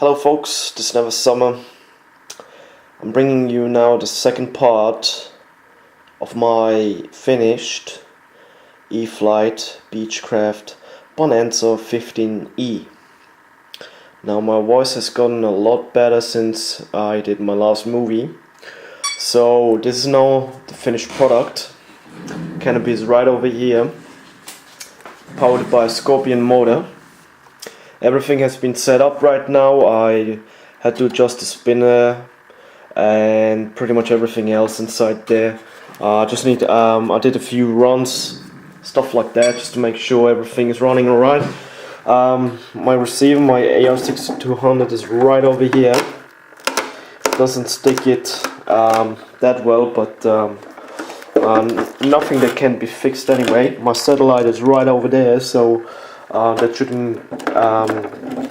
Hello folks, this is Never Summer. I'm bringing you now the second part of my finished E-Flite Beechcraft Bonanza 15E. Now my voice has gotten a lot better since I did my last movie. So this is now the finished product. Canopy is right over here, powered by a Scorpion motor. Everything has been set up right now. I had to adjust the spinner and pretty much everything else inside there. I did a few runs, stuff like that, just to make sure everything is running alright. My receiver, my AR6200, is right over here. Doesn't stick it that well, but nothing that can be fixed anyway. My satellite is right over there, so that shouldn't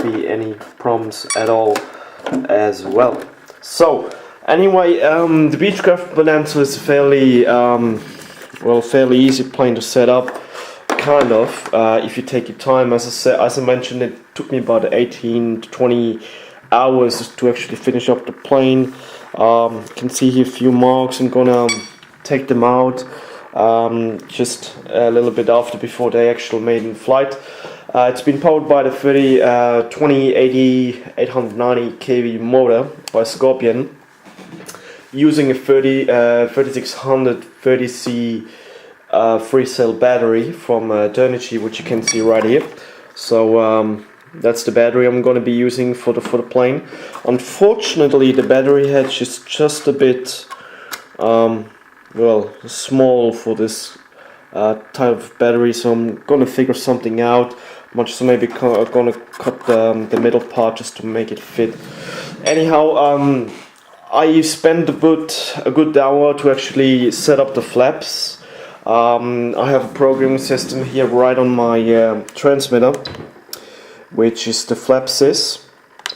be any problems at all as well. So anyway, the Beechcraft Bonanza is fairly easy plane to set up, kind of, if you take your time. As I mentioned, it took me about 18 to 20 hours to actually finish up the plane. You can see here a few marks. I'm gonna take them out just a little bit before they actually made in flight. It's been powered by the 2080 890 kV motor by Scorpion, using a 3600 30C free cell battery from Turnigy, which you can see right here. So that's the battery I'm going to be using for the plane. Unfortunately, the battery hedge is just a bit small for this type of battery, so I'm gonna figure something out. I'm just maybe gonna cut the middle part just to make it fit. Anyhow, I spent a good hour to actually set up the flaps. I have a programming system here right on my transmitter, which is the Flapsys.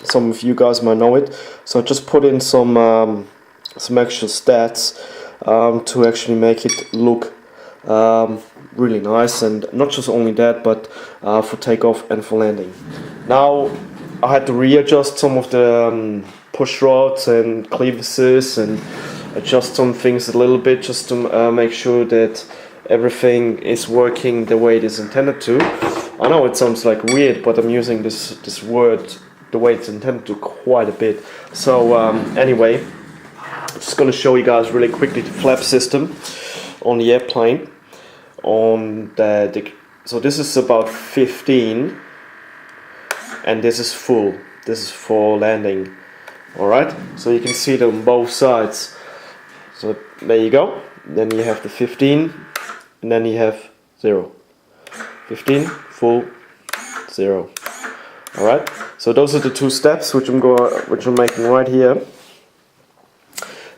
Some of you guys might know it. So I just put in some actual stats to actually make it look really nice, and not just only that, but for takeoff and for landing. Now I had to readjust some of the push rods and clevises and adjust some things a little bit, just to make sure that everything is working the way it is intended to. I know it sounds like weird, but I'm using this word the way it's intended to quite a bit. So anyway, I'm just going to show you guys really quickly the flap system on the airplane. So this is about 15, and this is full. This is for landing. Alright, so you can see it on both sides. So there you go. Then you have the 15, and then you have 0. 15, full, 0. Alright, so those are the two steps which I'm making right here.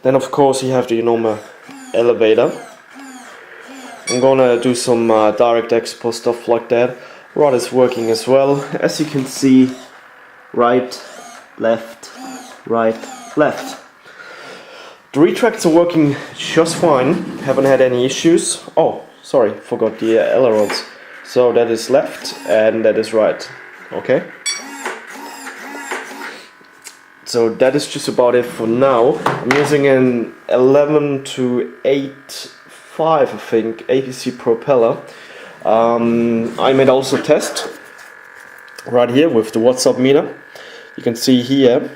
Then of course you have the normal elevator. I'm gonna do some direct export stuff like that. Rod is working as well. As you can see, right, left, right, left. The retracts are working just fine. Haven't had any issues. Oh, sorry, forgot the ailerons. So that is left and that is right. Okay. So that is just about it for now. I'm using an 11 to 8.5, I think, APC propeller. I made also a test right here with the WhatsApp meter. You can see here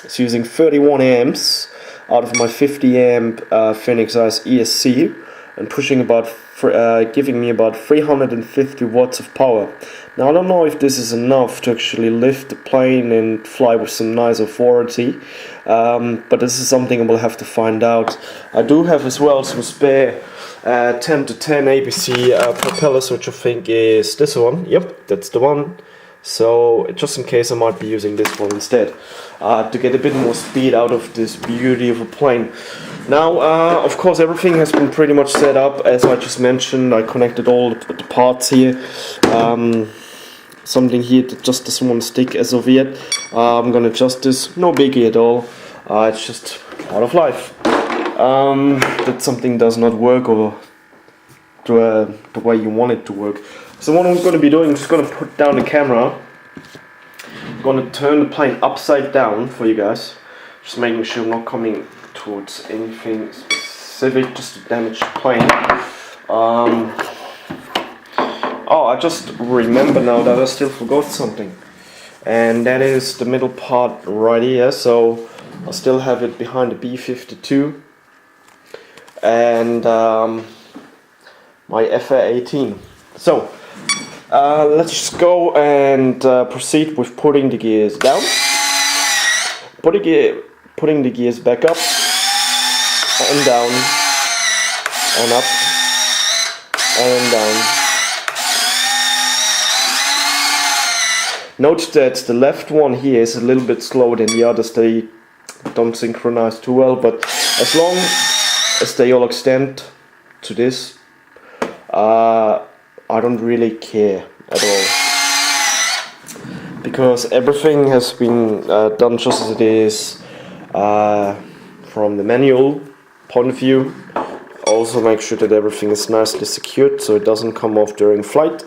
it's using 31 amps out of my 50 amp Phoenix Ice ESC and pushing giving me about 350 watts of power. Now I don't know if this is enough to actually lift the plane and fly with some nice authority, but this is something I will have to find out. I do have as well some spare 10 to 10 APC propellers, which I think is this one. Yep, that's the one. So just in case, I might be using this one instead to get a bit more speed out of this beauty of a plane. Now, of course, everything has been pretty much set up as I just mentioned. I connected all the parts here. Something here that just doesn't want to stick as of yet. I'm gonna adjust this. No biggie at all. It's just part of life. That something does not work or the way you want it to work. So what I'm going to be doing is just going to put down the camera, gonna turn the plane upside down for you guys. Just making sure I'm not coming towards anything specific, just to damage the plane. Oh, I just remember now that I still forgot something. And that is the middle part right here. So I still have it behind the B-52. And my FA-18. So let's just go and proceed with putting the gears down. Putting the gears back up and down and up and down. Note that the left one here is a little bit slower than the others. They don't synchronize too well, but as long as they all extend to this, I don't really care at all, because everything has been done just as it is from the manual point of view. Also make sure that everything is nicely secured so it doesn't come off during flight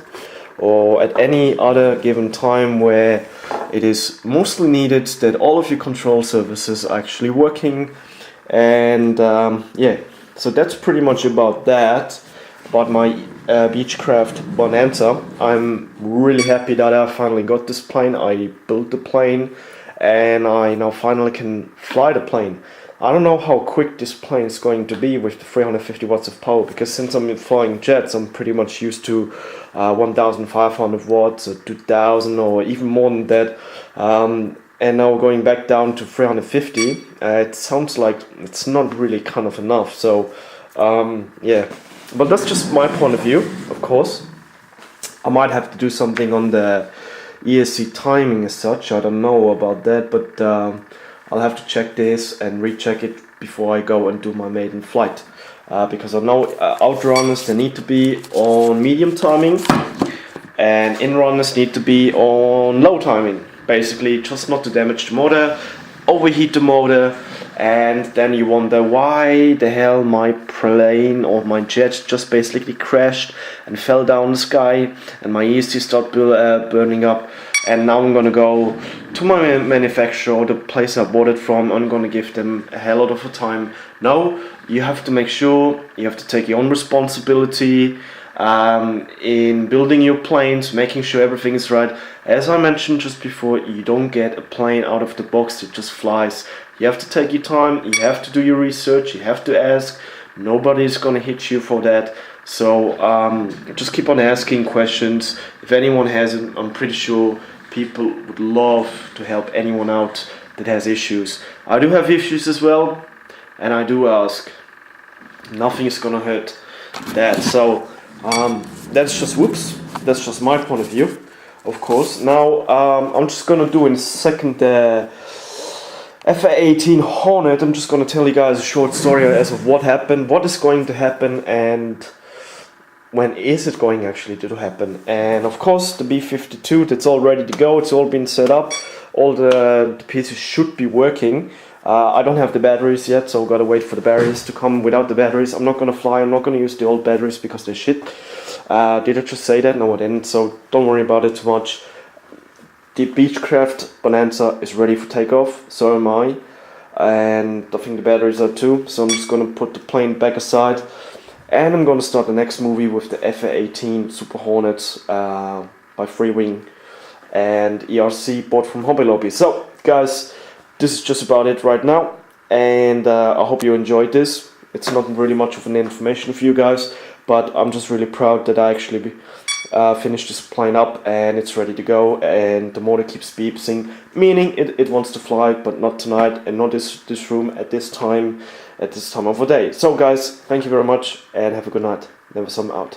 or at any other given time where it is mostly needed that all of your control surfaces are actually working. And yeah, so that's pretty much about that, about my Beechcraft Bonanza. I'm really happy that I finally got this plane. I built the plane and I now finally can fly the plane. I don't know how quick this plane is going to be with the 350 watts of power, because since I'm flying jets, I'm pretty much used to 1500 watts or 2000 or even more than that. And now going back down to 350, it sounds like it's not really kind of enough. So yeah, but that's just my point of view, of course. I might have to do something on the ESC timing as such. I don't know about that, but I'll have to check this and recheck it before I go and do my maiden flight. Because I know outrunners, they need to be on medium timing and inrunners need to be on low timing. Basically, just not to damage the motor, overheat the motor, and then you wonder why the hell my plane or my jet just basically crashed and fell down the sky and my ESC started burning up. And now I'm gonna go to my manufacturer or the place I bought it from. I'm gonna give them a hell lot of a time. No, you have to make sure, you have to take your own responsibility in building your planes, making sure everything is right. As I mentioned just before, you don't get a plane out of the box that just flies. You have to take your time, you have to do your research, you have to ask. Nobody's gonna hit you for that. So just keep on asking questions. If anyone has it, I'm pretty sure people would love to help anyone out that has issues. I do have issues as well, and I do ask. Nothing is gonna hurt that. So that's just that's just my point of view, of course. Now I'm just gonna do in a second the FA-18 Hornet. I'm just gonna tell you guys a short story as of what happened, what is going to happen, and when is it going actually to happen. And of course the B-52, that's all ready to go, it's all been set up, all the pieces should be working. I don't have the batteries yet, so I've got to wait for the batteries to come. Without the batteries I'm not gonna fly, I'm not gonna use the old batteries because they're shit. Did I just say that? No, I didn't, so don't worry about it too much. The Beechcraft Bonanza is ready for takeoff, so am I, and I think the batteries are too, so I'm just gonna put the plane back aside. And I'm going to start the next movie with the FA-18 Super Hornets by Freewing and ERC bought from Hobby Lobby. So guys, this is just about it right now, and I hope you enjoyed this. It's not really much of an information for you guys, but I'm just really proud that I actually finished this plane up and it's ready to go, and the motor keeps beeping, meaning it wants to fly, but not tonight and not this room at this time of the day. So guys, thank you very much and have a good night. Never some out.